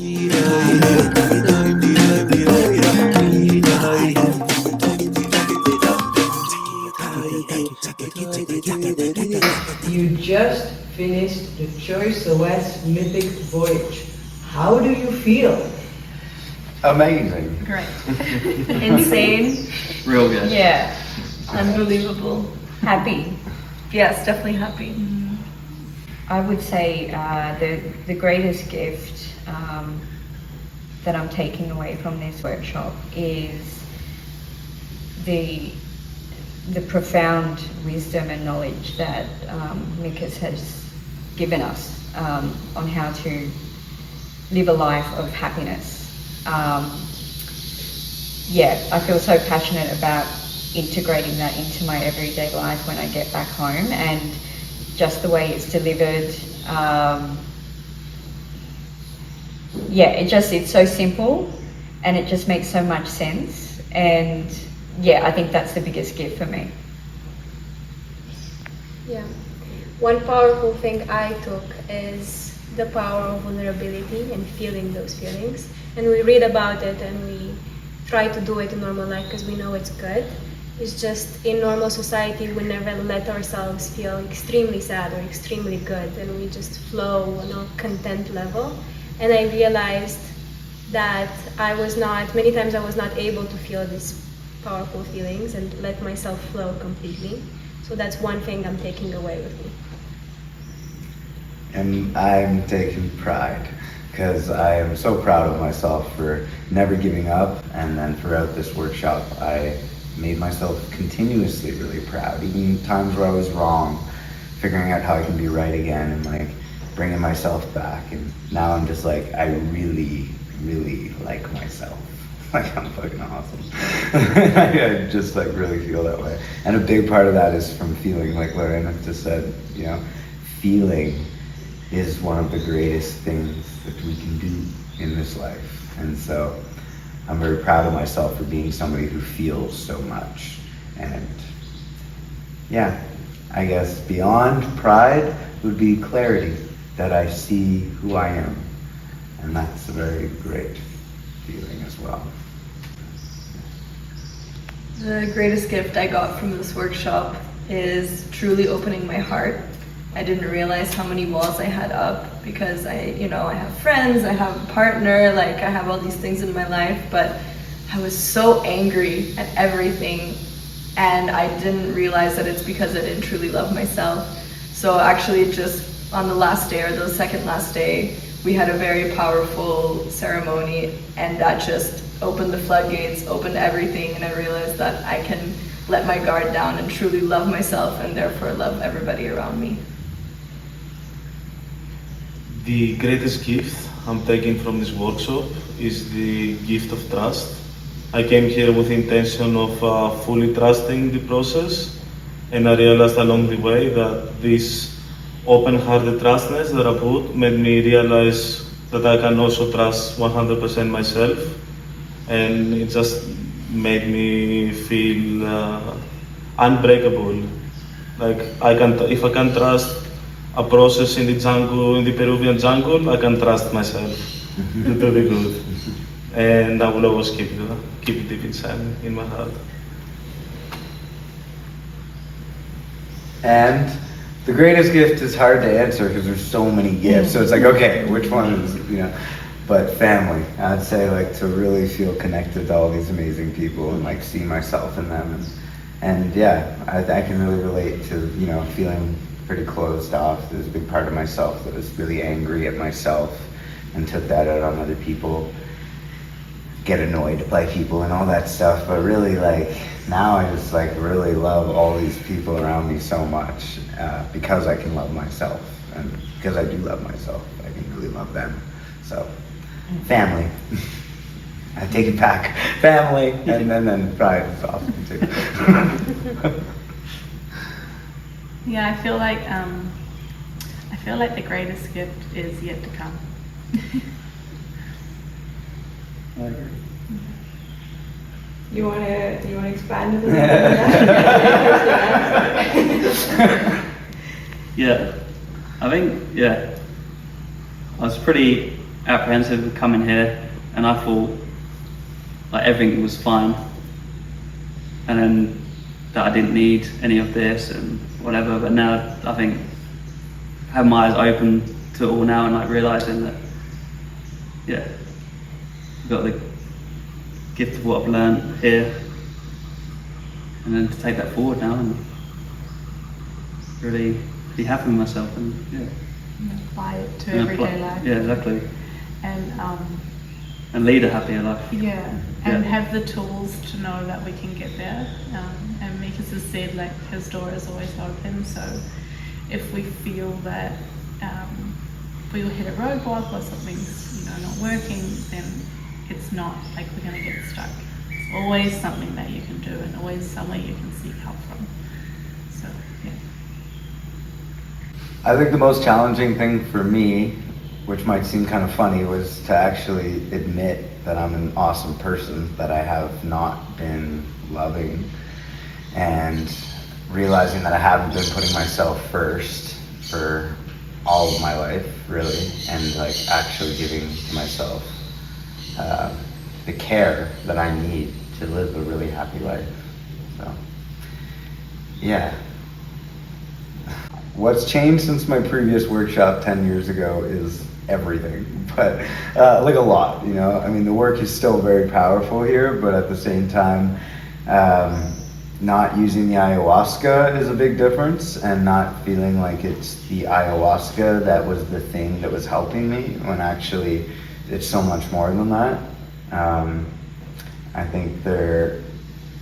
You just finished the ChoiceOS Mythic Voyage. How do you feel? Amazing. Great. Insane. Real good. Yeah. Unbelievable. Happy. Yes, definitely happy. I would say the greatest gift that I'm taking away from this workshop is the profound wisdom and knowledge that Mikas has given us on how to live a life of happiness. I feel so passionate about integrating that into my everyday life when I get back home, and just the way it's delivered. It's so simple and it just makes so much sense, and I think that's the biggest gift for me. Yeah. One powerful thing I took is the power of vulnerability and feeling those feelings. And we read about it and we try to do it in normal life because we know it's good. It's just in normal society we never let ourselves feel extremely sad or extremely good, and we just flow on a content level. And I realized that many times I was not able to feel these powerful feelings and let myself flow completely. So that's one thing I'm taking away with me. And I'm taking pride because I am so proud of myself for never giving up. And then throughout this workshop, I made myself continuously really proud, even times where I was wrong, figuring out how I can be right again and like bringing myself back. And now I'm just like, I really, really like myself. Like, I'm fucking awesome. I just like really feel that way. And a big part of that is from feeling, like Lorena just said, feeling is one of the greatest things that we can do in this life. And so I'm very proud of myself for being somebody who feels so much. And I guess beyond pride would be clarity, that I see who I am. And that's a very great feeling as well. The greatest gift I got from this workshop is truly opening my heart. I didn't realize how many walls I had up because I have friends, I have a partner, like I have all these things in my life, but I was so angry at everything, and I didn't realize that it's because I didn't truly love myself. So actually just on the last day, or the second last day, we had a very powerful ceremony, and that just opened the floodgates, opened everything, and I realized that I can let my guard down and truly love myself and therefore love everybody around me. The greatest gift I'm taking from this workshop is the gift of trust. I came here with the intention of fully trusting the process, and I realized along the way that this open-hearted trustness that I put made me realize that I can also trust 100% myself, and it just made me feel unbreakable. Like if I can trust a process in the jungle, in the Peruvian jungle, I can trust myself to do the good. And I will always keep it deep inside in my heart. And the greatest gift is hard to answer because there's so many gifts. So it's like, okay, which one is, but family. I'd say like to really feel connected to all these amazing people and like see myself in them. And I can really relate to, feeling pretty closed off. There's a big part of myself that was really angry at myself and took that out on other people, get annoyed by people and all that stuff. But really now I just really love all these people around me so much because I can love myself, and because I do love myself, I can really love them. So family. I take it back. Family, and then pride is awesome too. Yeah, I feel like the greatest gift is yet to come. I agree. You wanna expand a little bit? Yeah, I think, I was pretty apprehensive of coming here, and I thought like everything was fine, and then that I didn't need any of this and whatever. But now I think I have my eyes open to it all now, and like realizing that, yeah, I've got the gift of what I've learned here, and then to take that forward now and really be happy with myself and And apply it to and everyday apply- life. Yeah, exactly. And And lead a happier life. yeah, and Yeah. have the tools to know that we can get there. And Mikas has said like his door is always open. So if we feel that we will hit a roadblock or something's not working, then it's not like we're going to get stuck. It's always something that you can do and always somewhere you can seek help from. So yeah. I think the most challenging thing for me, which might seem kind of funny, was to actually admit that I'm an awesome person, that I have not been loving, and realizing that I haven't been putting myself first for all of my life, really, and like actually giving myself the care that I need to live a really happy life. So, yeah. What's changed since my previous workshop 10 years ago is everything, but like a lot, you know. I mean, the work is still very powerful here, but at the same time, not using the ayahuasca is a big difference, and not feeling like it's the ayahuasca that was the thing that was helping me, when actually it's so much more than that. I think there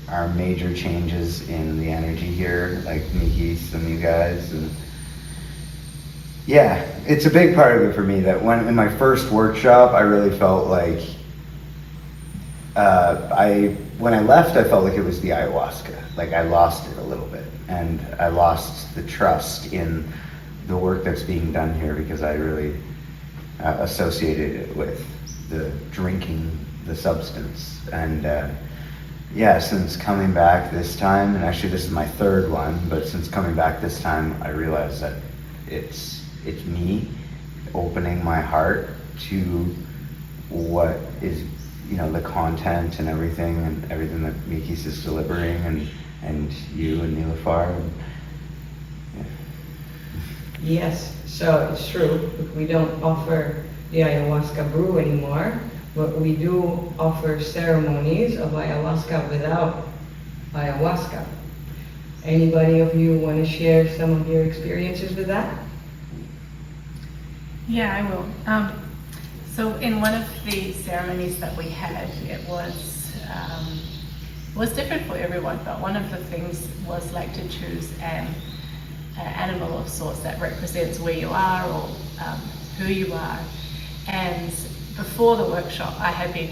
are major changes in the energy here, like Mikis and you guys, and yeah, it's a big part of it for me that when in my first workshop, I really felt like when I left, I felt like it was the ayahuasca. Like I lost it a little bit, and I lost the trust in the work that's being done here, because I really associated it with the drinking the substance. And yeah, since coming back this time, and actually this is my third one, but since coming back this time, I realized that it's me opening my heart to what is, you know, the content and everything that Mikis is delivering, and you and Nilafar. And, yeah. Yes, so it's true. We don't offer the ayahuasca brew anymore, but we do offer ceremonies of ayahuasca without ayahuasca. Anybody of you want to share some of your experiences with that? Yeah, I will. So in one of the ceremonies that we had, it was different for everyone, but one of the things was like to choose an animal of sorts that represents where you are or who you are. And before the workshop, I had been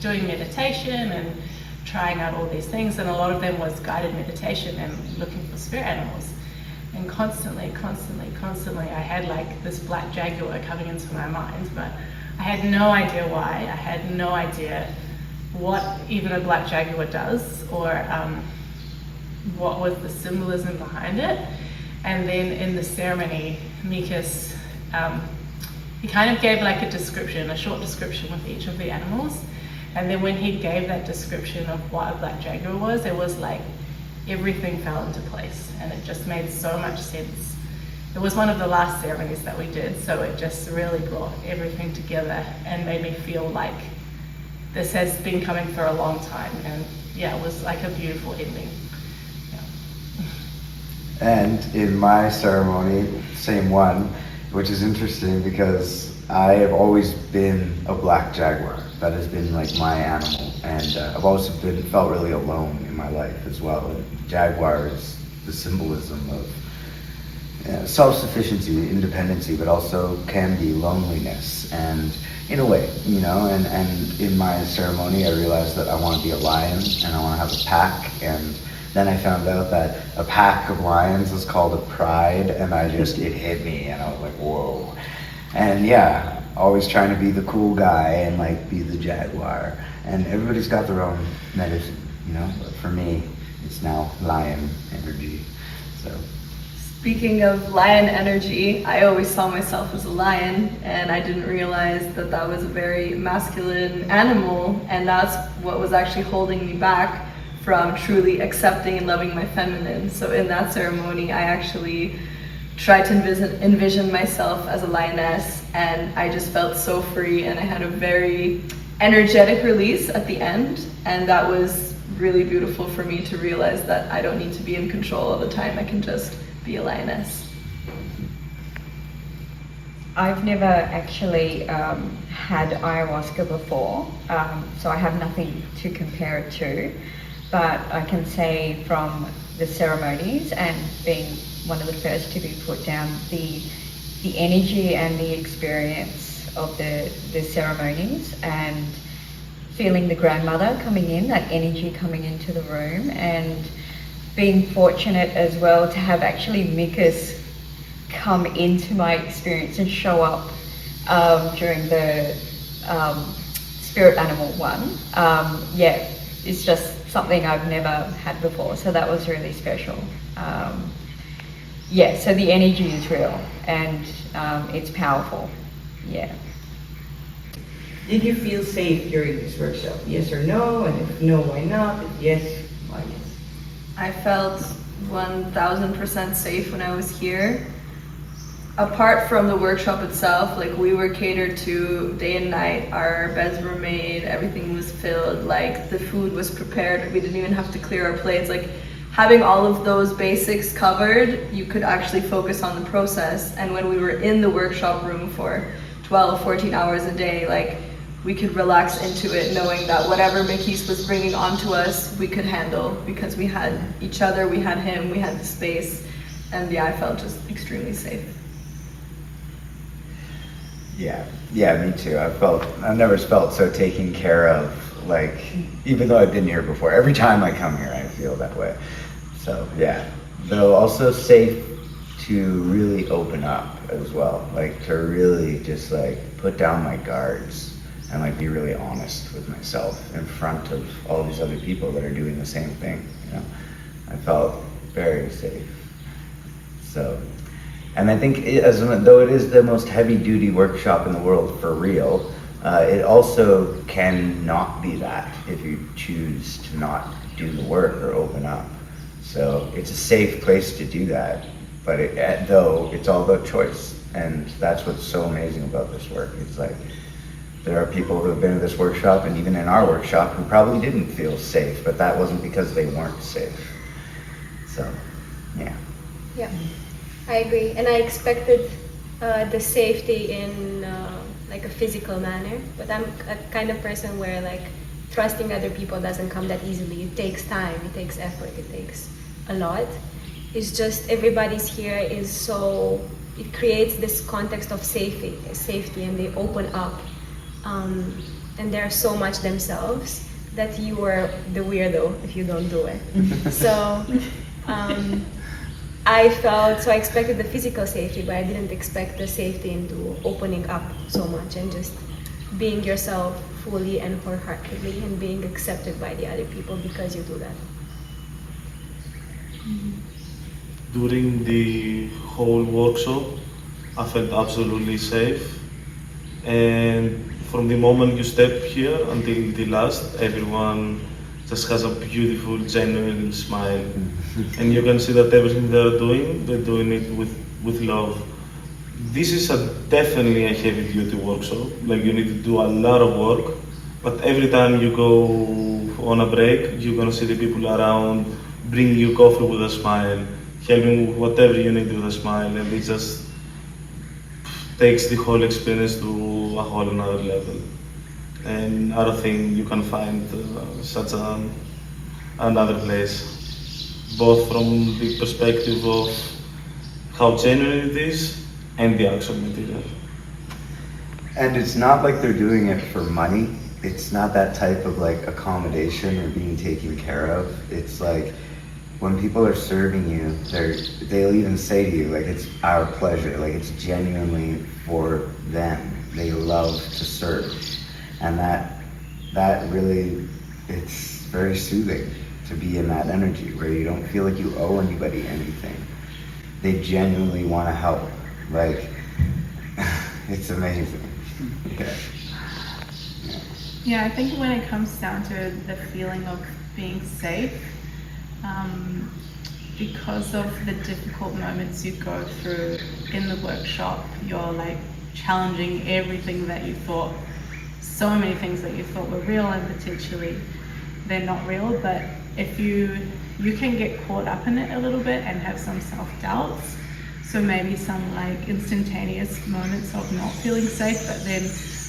doing meditation and trying out all these things, and a lot of them was guided meditation and looking for spirit animals. And constantly, I had like this black jaguar coming into my mind, but I had no idea why. I had no idea what even a black jaguar does, or what was the symbolism behind it. And then in the ceremony, Mikas, he kind of gave like a short description with each of the animals. And then when he gave that description of what a black jaguar was, it was like everything fell into place, and it just made so much sense. It was one of the last ceremonies that we did, so it just really brought everything together and made me feel like this has been coming for a long time. And yeah, it was like a beautiful ending. And in my ceremony, same one, which is interesting because I have always been a black jaguar. That has been like my animal, and I've also felt really alone in my life as well. And jaguar is the symbolism of self-sufficiency, independency, but also can be loneliness, and in a way, you know. And in my ceremony, I realized that I want to be a lion and I want to have a pack, and then I found out that a pack of lions is called a pride, and it hit me, and I was like, whoa. And yeah, always trying to be the cool guy and like be the jaguar, and everybody's got their own medicine, you know. But for me, it's now lion energy. So Speaking of lion energy, I always saw myself as a lion, and I didn't realize that that was a very masculine animal, and that's what was actually holding me back from truly accepting and loving my feminine. So in that ceremony, I actually tried to envision myself as a lioness, and I just felt so free, and I had a very energetic release at the end, and that was really beautiful for me to realize that I don't need to be in control all the time. I can just be a lioness. I've never actually had ayahuasca before, so I have nothing to compare it to, but I can say from the ceremonies and being one of the first to be put down, the energy and the experience of the ceremonies, and feeling the grandmother coming in, that energy coming into the room, and being fortunate as well to have actually Mikas come into my experience and show up during the spirit animal one. Yeah, it's just something I've never had before, so that was really special. Yeah, so the energy is real, and it's powerful. Yeah. Did you feel safe during this workshop? Yes or no? And if no, why not? If yes, why yes? I felt 1000% safe when I was here. Apart from the workshop itself, like, we were catered to day and night. Our beds were made, everything was filled, like the food was prepared. We didn't even have to clear our plates. Like, having all of those basics covered, you could actually focus on the process. And when we were in the workshop room for 12, 14 hours a day, like, we could relax into it, knowing that whatever Mikis was bringing onto us, we could handle, because we had each other, we had him, we had the space, and yeah, I felt just extremely safe. Yeah, me too. I've never felt so taken care of, like, even though I've been here before. Every time I come here, I feel that way. So yeah, though also safe to really open up as well, like to really just like put down my guards and like be really honest with myself in front of all these other people that are doing the same thing. You know, I felt very safe. So, and I think though it is the most heavy-duty workshop in the world for real, it also can not be that if you choose to not do the work or open up. So it's a safe place to do that, but though it's all about choice, and that's what's so amazing about this work. It's like there are people who have been in this workshop, and even in our workshop, who probably didn't feel safe, but that wasn't because they weren't safe. So, yeah. Yeah, I agree. And I expected the safety in like a physical manner, but I'm a kind of person where like trusting other people doesn't come that easily. It takes time, it takes effort, it takes a lot. It's just everybody's here is so, it creates this context of safety, and they open up. And they're so much themselves that you are the weirdo if you don't do it. So I expected the physical safety, but I didn't expect the safety into opening up so much and just being yourself fully and wholeheartedly, and being accepted by the other people because you do that. During the whole workshop, I felt absolutely safe, and from the moment you step here until the last, everyone just has a beautiful, genuine smile. And you can see that everything they're doing it with love. This is definitely a heavy duty workshop. Like, you need to do a lot of work, but every time you go on a break, you're gonna see the people around bringing you coffee with a smile, helping with whatever you need with a smile, and it just takes the whole experience to a whole another level. And I don't think you can find such another place, both from the perspective of how genuine it is and the actual material. And it's not like they're doing it for money. It's not that type of like accommodation or being taken care of. It's like when people are serving you, they'll even say to you, like, it's our pleasure, like it's genuinely for them. They love to serve. And that really, it's very soothing to be in that energy where you don't feel like you owe anybody anything. they genuinely want to help. Like, it's amazing. Yeah. Yeah, I think when it comes down to the feeling of being safe, because of the difficult moments you go through in the workshop, you're like challenging everything that you thought, so many things that you thought were real and potentially they're not real, but if you can get caught up in it a little bit and have some self-doubts, so maybe some like instantaneous moments of not feeling safe, but then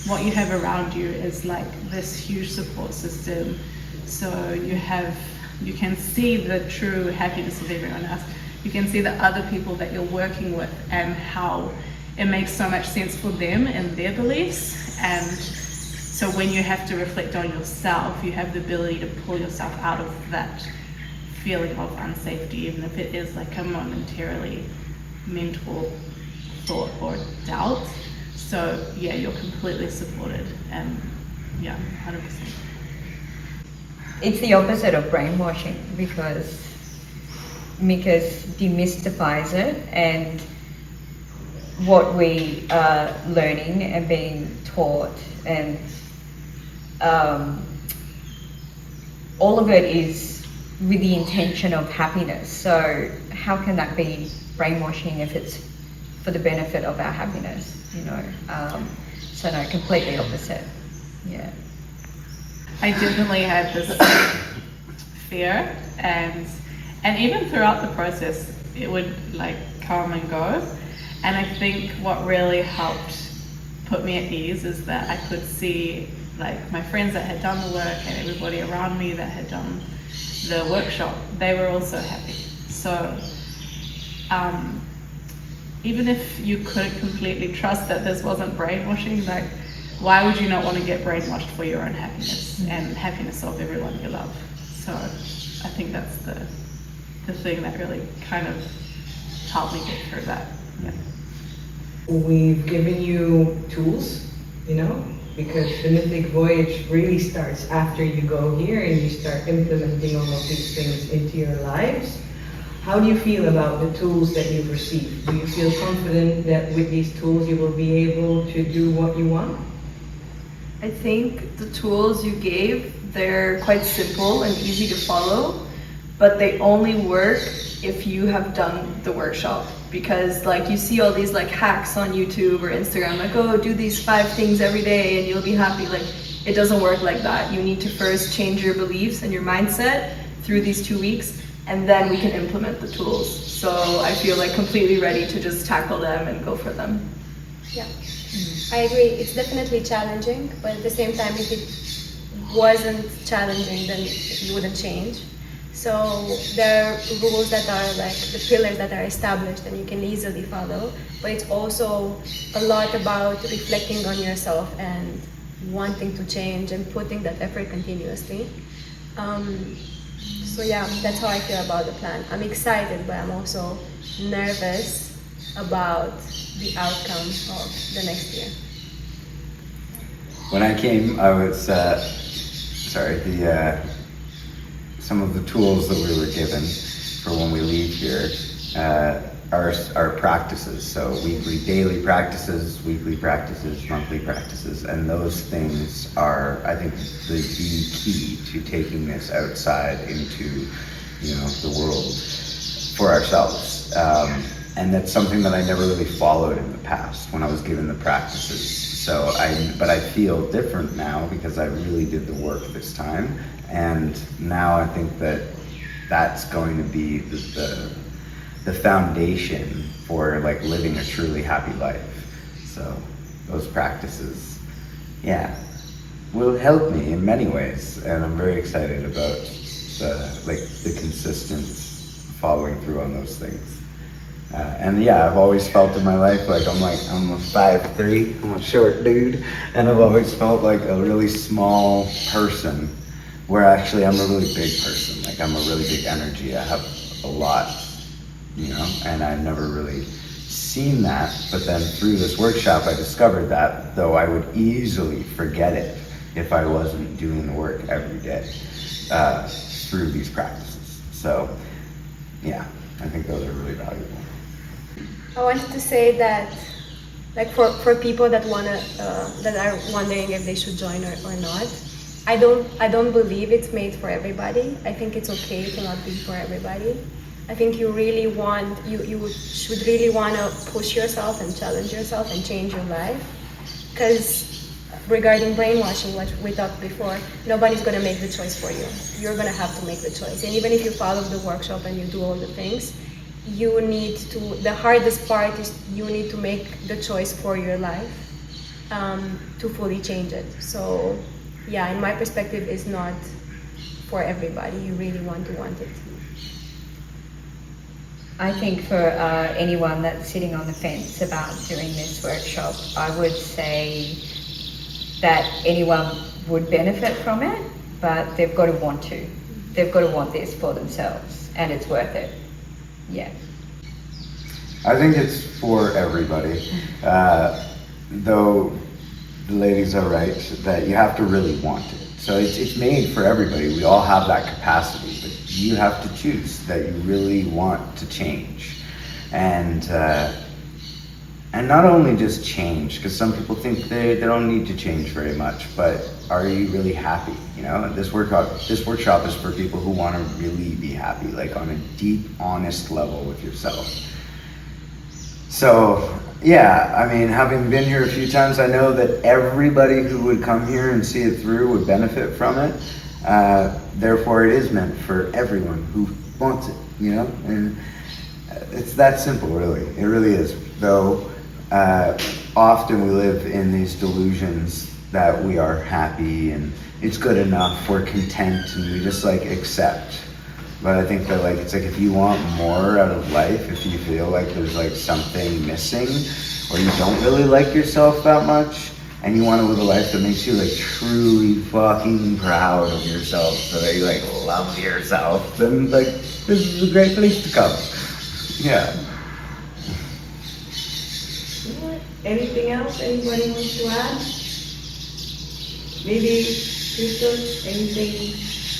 what you have around you is like this huge support system. So you can see the true happiness of everyone else. You can see the other people that you're working with and how it makes so much sense for them and their beliefs. And so when you have to reflect on yourself, you have the ability to pull yourself out of that feeling of unsafety, even if it is like a momentarily mental thought or doubt. So yeah, you're completely supported, and yeah, 100%. It's the opposite of brainwashing because Mika's demystifies it, and what we are learning and being taught, and all of it is with the intention of happiness. So how can that be brainwashing if it's for the benefit of our happiness? So no, completely opposite. Yeah. I definitely had this fear, and even throughout the process, it would like come and go. And I think what really helped put me at ease is that I could see like my friends that had done the work and everybody around me that had done the workshop, they were also happy. So even if you couldn't completely trust that this wasn't brainwashing, like why would you not want to get brainwashed for your own happiness and happiness of everyone you love? So I think that's the thing that really kind of helped me get through that. Yeah. We've given you tools, because the Mythic Voyage really starts after you go here and you start implementing all of these things into your lives. How do you feel about the tools that you've received? Do you feel confident that with these tools you will be able to do what you want? I think the tools you gave, they're quite simple and easy to follow, but they only work if you have done the workshop. Because like you see all these like hacks on YouTube or Instagram, like, oh, do these 5 things every day and you'll be happy. Like, it doesn't work like that. You need to first change your beliefs and your mindset through these 2 weeks, and then we can implement the tools. So I feel like completely ready to just tackle them and go for them. Yeah, I agree. It's definitely challenging, but at the same time, if it wasn't challenging, then you wouldn't change. So there are rules that are like the pillars that are established and you can easily follow, but it's also a lot about reflecting on yourself and wanting to change and putting that effort continuously. So yeah, that's how I feel about the plan. I'm excited, but I'm also nervous about the outcome of the next year. When I came, I was, some of the tools that we were given for when we leave here are practices. So daily practices, weekly practices, monthly practices, and those things are, I think, the key to taking this outside into, the world for ourselves. And that's something that I never really followed in the past when I was given the practices. But I feel different now because I really did the work this time. And now I think that that's going to be the foundation for like living a truly happy life. So those practices, will help me in many ways. And I'm very excited about the consistent following through on those things. I've always felt in my life like I'm a 5'3", I'm a short dude, and I've always felt like a really small person, where actually I'm a really big person. Like I'm a really big energy. I have a lot, and I've never really seen that. But then through this workshop, I discovered that, though I would easily forget it if I wasn't doing the work every day through these practices. So, I think those are really valuable. I wanted to say that, like for people that that are wondering if they should join or not, I don't believe it's made for everybody. I think it's okay to not be for everybody. I think you should really want to push yourself and challenge yourself and change your life. Because regarding brainwashing, what we talked before, nobody's going to make the choice for you. You're going to have to make the choice. And even if you follow the workshop and you do all the things, the hardest part is you need to make the choice for your life to fully change it. So yeah, in my perspective, it's not for everybody. You really want it. I think for anyone that's sitting on the fence about doing this workshop, I would say that anyone would benefit from it, but they've got to want to. They've got to want this for themselves, and it's worth it. Yeah. I think it's for everybody. Though the ladies are right that you have to really want it. So it's made for everybody. We all have that capacity, but you have to choose that you really want to change. And not only just change, because some people think they don't need to change very much, but are you really happy? You know, this workshop is for people who want to really be happy, like on a deep, honest level with yourself. So, yeah, I mean, having been here a few times, I know that everybody who would come here and see it through would benefit from it. Therefore, it is meant for everyone who wants it, you know? And it's that simple, really. It really is. Though, often we live in these delusions that we are happy and it's good enough, we're content, and we just, like, accept. But I think that, like, it's like if you want more out of life, if you feel like there's like something missing, or you don't really like yourself that much, and you want to live a life that makes you like truly fucking proud of yourself, so that you like love yourself, then like this is a great place to come. Yeah. Anything else anybody wants to add? Maybe, Crystal, anything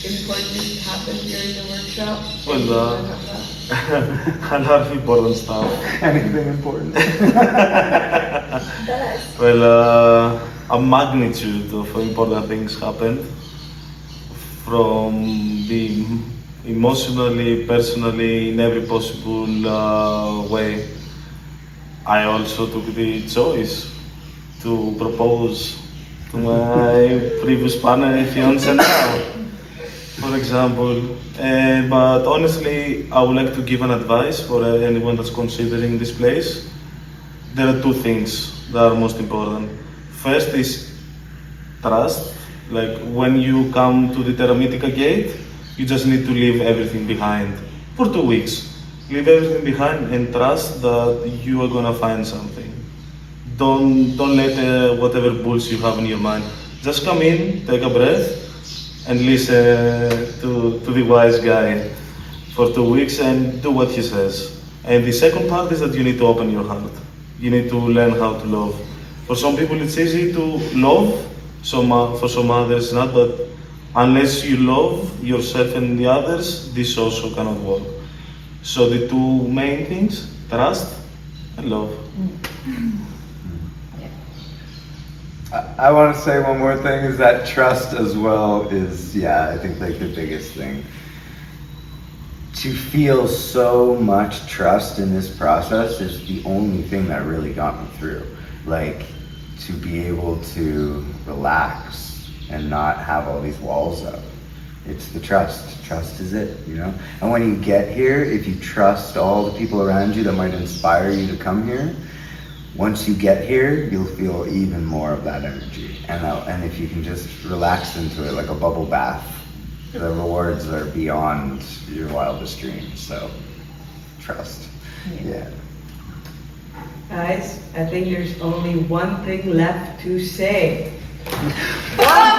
important happened during the workshop? Well, a lot of important stuff. Anything important? Well, a magnitude of important things happened, from the emotionally, personally, in every possible way. I also took the choice to propose to my previous partner, fiance now, for example. But honestly, I would like to give an advice for anyone that's considering this place. There are two things that are most important. First is trust. Like when you come to the Terra Mythica gate, you just need to leave everything behind for 2 weeks. Leave everything behind and trust that you are gonna find something. Don't let whatever bullshit you have in your mind. Just come in, take a breath, and listen to the wise guy for 2 weeks and do what he says. And the second part is that you need to open your heart. You need to learn how to love. For some people it's easy to love, for some others not, but unless you love yourself and the others, this also cannot work. So the two main things, trust and love. I want to say one more thing, is that trust as well is, yeah, I think like the biggest thing. To feel so much trust in this process is the only thing that really got me through. Like, to be able to relax and not have all these walls up. It's the trust. Trust is it, you know? And when you get here, if you trust all the people around you that might inspire you to come here, once you get here, you'll feel even more of that energy. And if you can just relax into it like a bubble bath, the rewards are beyond your wildest dreams. So, trust. Yeah. Guys, I think there's only one thing left to say. Oh,